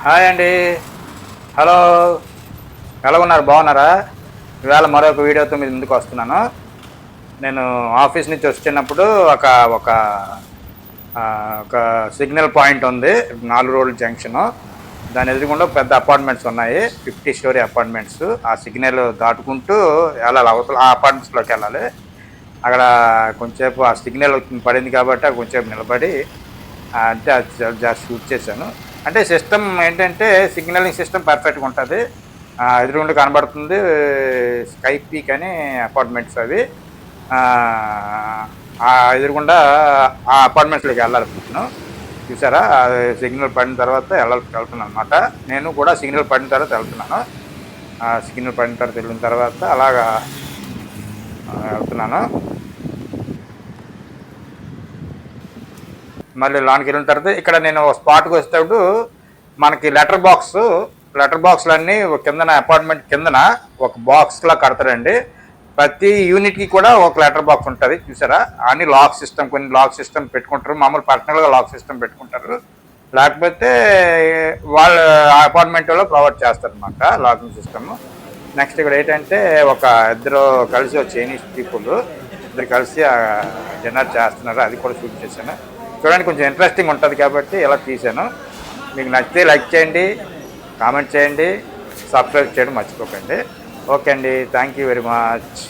Hi అండి. Hello, ఎలా ఉన్నారు? బాగున్నారా? ఇవాళ మరొక వీడియోతో మీ ముందుకు వస్తున్నాను. నేను ఆఫీస్ నుంచి వస్తున్నప్పుడు ఒక ఒక ఒక సిగ్నల్ పాయింట్ ఉంది, 4 రోడ్ల జంక్షను. దాని ఎదురుగుండా పెద్ద అపార్ట్మెంట్స్ ఉన్నాయి, 50 స్టోరీ అపార్ట్మెంట్స్. ఆ సిగ్నల్ దాటుకుంటూ వెళ్ళాలి, అవతల ఆ అపార్ట్మెంట్స్లోకి వెళ్ళాలి. అక్కడ కొంచెంసేపు ఆ సిగ్నల్ పడింది కాబట్టి కొంచెంసేపు నిలబడి అంటే అది షూట్ చేశాను. అంటే సిస్టమ్ ఏంటంటే సిగ్నలింగ్ సిస్టమ్ పర్ఫెక్ట్గా ఉంటుంది. ఎదురుగుండా కనబడుతుంది స్కై పీక్ అని అపార్ట్మెంట్స్ అవి. ఆ ఎదురుగుండా ఆ అపార్ట్మెంట్స్లోకి వెళ్ళాలి. నేను చూసారా, సిగ్నల్ పడిన తర్వాత వెళ్తున్నాను అనమాట. నేను కూడా సిగ్నల్ పడిన తర్వాత వెళ్తున్నాను. సిగ్నల్ పడిన తర్వాత వెళ్ళిన తర్వాత అలాగా వెళ్తున్నాను. మళ్ళీ లోనికి వెళ్ళిన తర్వాత ఇక్కడ నేను స్పాట్కి వచ్చేటప్పుడు మనకి లెటర్ బాక్స్లన్నీ కిందన అపార్ట్మెంట్ కిందన ఒక బాక్స్లా కడతారండి. ప్రతి యూనిట్కి కూడా ఒక లెటర్ బాక్స్ ఉంటుంది చూసారా. అన్ని లాక్ సిస్టమ్, కొన్ని లాక్ సిస్టమ్ పెట్టుకుంటారు, మామూలు పర్సనల్గా లాక్ సిస్టమ్ పెట్టుకుంటారు. లేకపోతే వాళ్ళ అపార్ట్మెంట్ వాళ్ళు ప్రొవైడ్ చేస్తారు అన్నమాట లాకింగ్ సిస్టమ్. నెక్స్ట్ ఇక్కడ ఏంటంటే ఇద్దరు కలిసి చైనీస్ పీపుల్ ఇద్దరు కలిసి డిన్నర్ చేస్తున్నారు, అది కూడా షూట్ చేశాను. చూడండి, కొంచెం ఇంట్రెస్టింగ్ ఉంటుంది కాబట్టి ఇలా తీశాను. మీకు నచ్చితే లైక్ చేయండి, కామెంట్ చేయండి, సబ్స్క్రైబ్ చేయడం మర్చిపోకండి. ఓకే అండి, థ్యాంక్ యూ వెరీ మచ్.